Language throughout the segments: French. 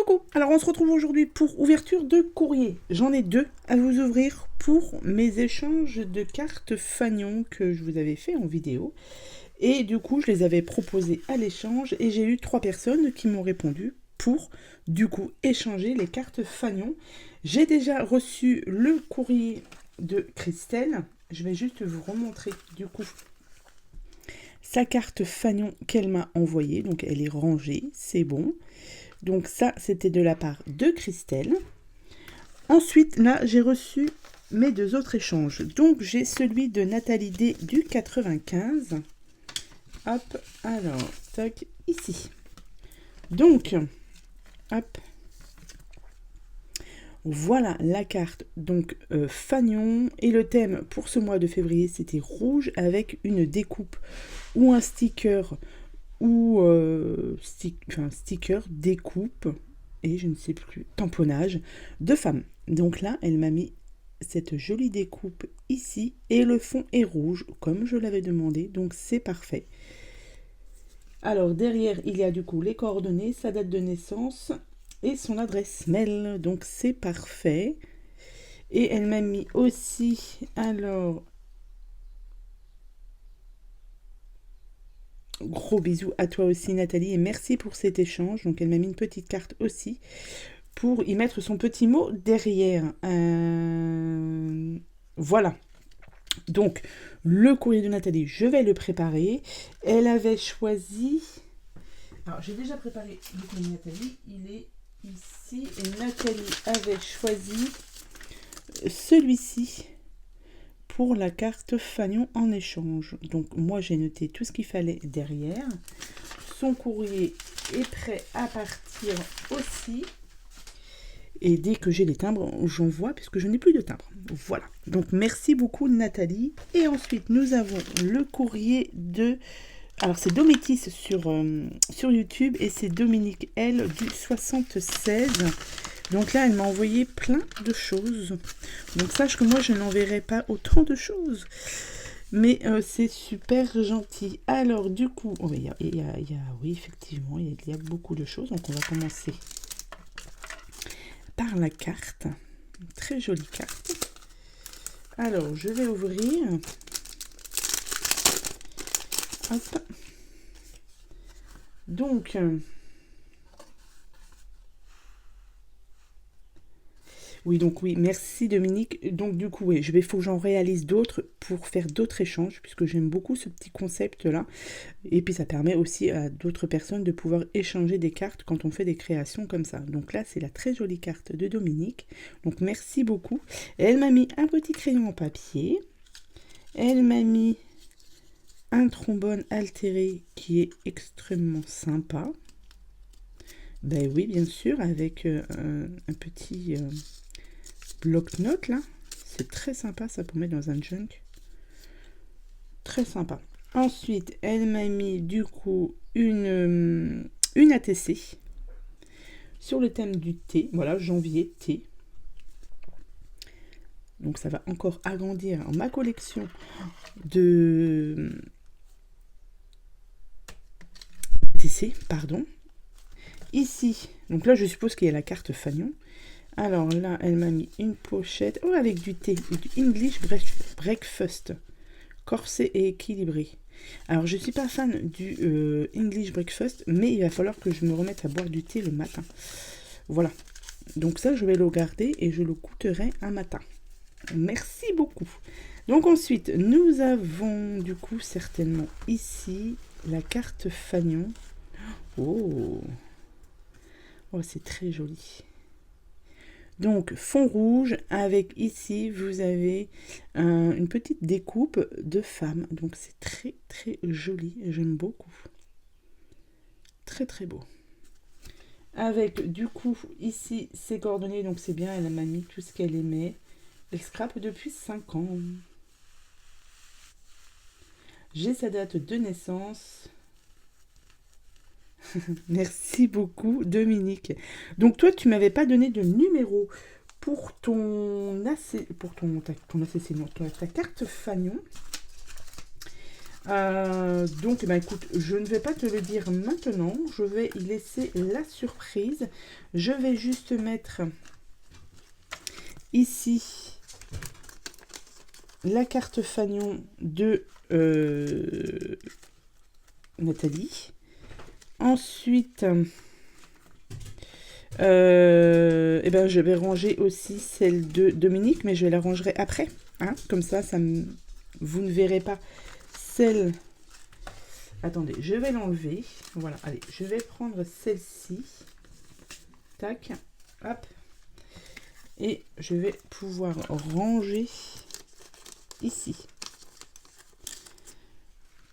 Coucou, alors on se retrouve aujourd'hui pour ouverture de courrier. J'en ai deux à vous ouvrir pour mes échanges de cartes Fagnon que je vous avais fait en vidéo. Et du coup, je les avais proposés à l'échange et j'ai eu 3 personnes qui m'ont répondu pour, du coup, échanger les cartes Fagnon. J'ai déjà reçu le courrier de Christelle. Je vais juste vous remontrer, du coup, sa carte Fagnon qu'elle m'a envoyée. Donc, elle est rangée, c'est bon. Donc ça, c'était de la part de Christelle. Ensuite, là, j'ai reçu mes 2 autres échanges. Donc, j'ai celui de Nathalie D du 95. Hop, alors, tac, ici. Donc, hop. Voilà la carte, donc Fagnon. Et le thème pour ce mois de février, c'était rouge avec une découpe ou un sticker ou sticker, découpe et je ne sais plus, tamponnage de femme. Donc là, elle m'a mis cette jolie découpe ici et le fond est rouge comme je l'avais demandé, donc c'est parfait. Alors derrière, il y a du coup les coordonnées, sa date de naissance et son adresse mail, donc c'est parfait. Et elle m'a mis aussi, alors, gros bisous à toi aussi Nathalie et merci pour cet échange. Donc elle m'a mis une petite carte aussi pour y mettre son petit mot derrière. Voilà. Donc le courrier de Nathalie, je vais le préparer. Elle avait choisi... Alors j'ai déjà préparé le courrier de Nathalie. Il est ici et Nathalie avait choisi celui-ci pour la carte Fagnon en échange. Donc moi j'ai noté tout ce qu'il fallait derrière. Son courrier est prêt à partir aussi. Et dès que j'ai les timbres, j'envoie puisque je n'ai plus de timbres. Voilà. Donc merci beaucoup Nathalie. Et ensuite nous avons le courrier de... Alors c'est Dométis sur YouTube et c'est Dominique L du 76. Donc là, elle m'a envoyé plein de choses. Donc sache que moi, je n'enverrai pas autant de choses. Mais c'est super gentil. Alors du coup, oh, oui, effectivement, il y a beaucoup de choses. Donc on va commencer par la carte. Une très jolie carte. Alors, je vais ouvrir. Hop. Donc... oui, merci Dominique. Donc du coup, oui, faut que j'en réalise d'autres pour faire d'autres échanges, puisque j'aime beaucoup ce petit concept-là. Et puis ça permet aussi à d'autres personnes de pouvoir échanger des cartes quand on fait des créations comme ça. Donc là, c'est la très jolie carte de Dominique. Donc merci beaucoup. Elle m'a mis un petit crayon en papier. Elle m'a mis un trombone altéré qui est extrêmement sympa. Ben oui, bien sûr, avec un petit... bloc-notes là, c'est très sympa ça pour mettre dans un junk, très sympa. Ensuite elle m'a mis du coup une ATC sur le thème du thé, voilà, janvier thé. Donc ça va encore agrandir ma collection de ATC, pardon. Ici, donc là je suppose qu'il y a la carte Fagnon. Alors là, elle m'a mis une pochette, avec du thé, du English Breakfast, corsé et équilibré. Alors, je ne suis pas fan du English Breakfast, mais il va falloir que je me remette à boire du thé le matin. Voilà. Donc ça, je vais le garder et je le goûterai un matin. Merci beaucoup. Donc ensuite, nous avons du coup certainement ici la carte Fagnon. Oh, c'est très joli. Donc, fond rouge, avec ici, vous avez une petite découpe de femme. Donc, c'est très, très joli. J'aime beaucoup. Très, très beau. Avec, du coup, ici, ses coordonnées. Donc, c'est bien, elle m'a mis tout ce qu'elle aimait. Elle scrape depuis 5 ans. J'ai sa date de naissance. Merci beaucoup Dominique. Donc toi tu m'avais pas donné de numéro pour ta carte Fagnon. Donc, bah, écoute, je ne vais pas te le dire maintenant. Je vais y laisser la surprise. Je vais juste mettre ici la carte fanion de Nathalie. Ensuite, eh ben, je vais ranger aussi celle de Dominique, mais je la rangerai après. Hein, comme ça, vous ne verrez pas celle... Attendez, je vais l'enlever. Voilà, allez, je vais prendre celle-ci. Tac, hop. Et je vais pouvoir ranger ici.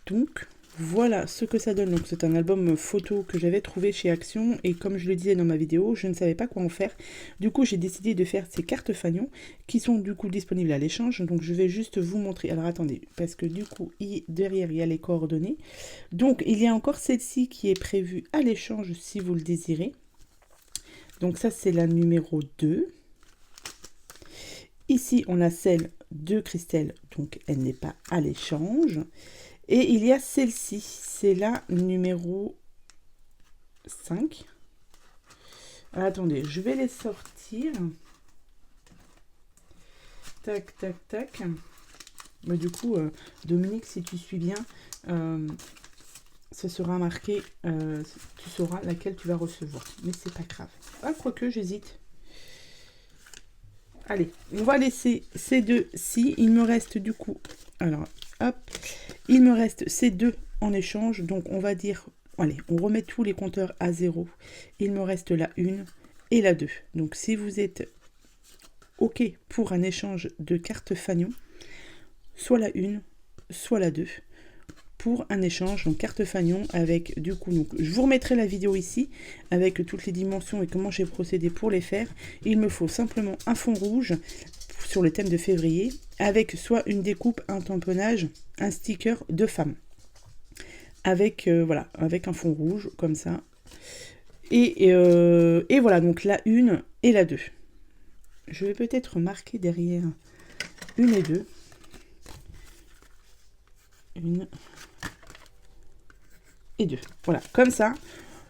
Donc, voilà ce que ça donne. Donc, c'est un album photo que j'avais trouvé chez Action. Et comme je le disais dans ma vidéo, je ne savais pas quoi en faire. Du coup, j'ai décidé de faire ces cartes fanion qui sont du coup disponibles à l'échange. Donc, je vais juste vous montrer. Alors, attendez, parce que du coup, derrière, il y a les coordonnées. Donc, il y a encore celle-ci qui est prévue à l'échange si vous le désirez. Donc, ça, c'est la numéro 2. Ici, on a celle de Christelle. Donc, elle n'est pas à l'échange. Et il y a celle-ci, c'est la numéro 5. Attendez, je vais les sortir. Tac, tac, tac. Mais du coup, Dominique, si tu suis bien, ce sera marqué, tu sauras laquelle tu vas recevoir. Mais c'est pas grave. Ah, quoique, j'hésite. Allez, on va laisser ces deux-ci. Il me reste du coup... Alors, hop. Il me reste ces deux en échange. Donc, on va dire... Allez, on remet tous les compteurs à 0. Il me reste la 1 et la 2. Donc, si vous êtes OK pour un échange de cartes fanion, soit la 1, soit la 2. Pour un échange, donc carte fanion avec du coup, donc je vous remettrai la vidéo ici avec toutes les dimensions et comment j'ai procédé pour les faire. Il me faut simplement un fond rouge sur le thème de février avec soit une découpe, un tamponnage, un sticker de femme avec voilà, avec un fond rouge comme ça et voilà, donc la 1 et la 2. Je vais peut-être marquer derrière 1 et 2. 1 et 2. Voilà, comme ça.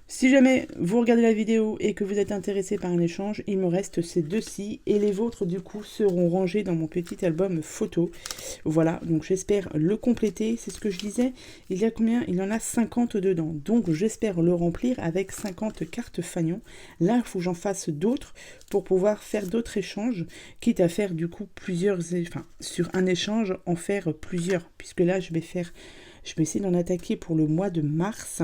Si jamais vous regardez la vidéo et que vous êtes intéressé par un échange, il me reste ces deux-ci et les vôtres du coup seront rangés dans mon petit album photo. Voilà, donc j'espère le compléter, c'est ce que je disais. Il y a combien? Il y en a 50 dedans, donc j'espère le remplir avec 50 cartes fanion. Là, il faut que j'en fasse d'autres pour pouvoir faire d'autres échanges, quitte à faire du coup plusieurs, enfin sur un échange en faire plusieurs, puisque là je vais essayer d'en attaquer pour le mois de mars.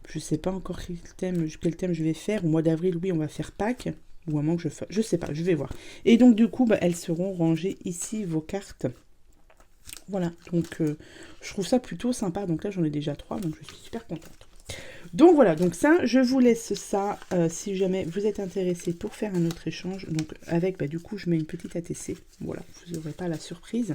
Je ne sais pas encore quel thème je vais faire. Au mois d'avril, oui, on va faire Pâques. Ou à moins que je fasse... Je sais pas, je vais voir. Et donc, du coup, bah, elles seront rangées ici, vos cartes. Voilà, donc je trouve ça plutôt sympa. Donc là, j'en ai déjà 3, donc je suis super contente. Donc voilà, donc ça, je vous laisse ça si jamais vous êtes intéressé pour faire un autre échange. Donc avec, bah, du coup, je mets une petite ATC. Voilà, vous n'aurez pas la surprise.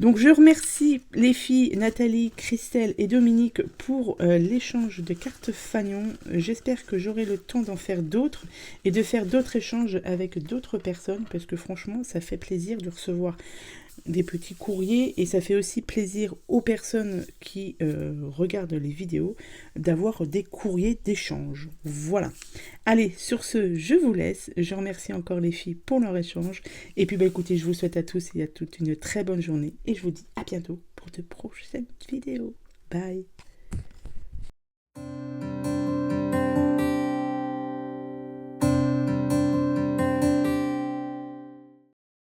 Donc je remercie les filles Nathalie, Christelle et Dominique pour l'échange de cartes fanion. J'espère que j'aurai le temps d'en faire d'autres et de faire d'autres échanges avec d'autres personnes parce que franchement ça fait plaisir de recevoir des petits courriers et ça fait aussi plaisir aux personnes qui regardent les vidéos d'avoir des courriers d'échange. Voilà. Allez, sur ce, je vous laisse. Je remercie encore les filles pour leur échange. Et puis, bah, écoutez, je vous souhaite à tous et à toutes une très bonne journée. Et je vous dis à bientôt pour de prochaines vidéos. Bye.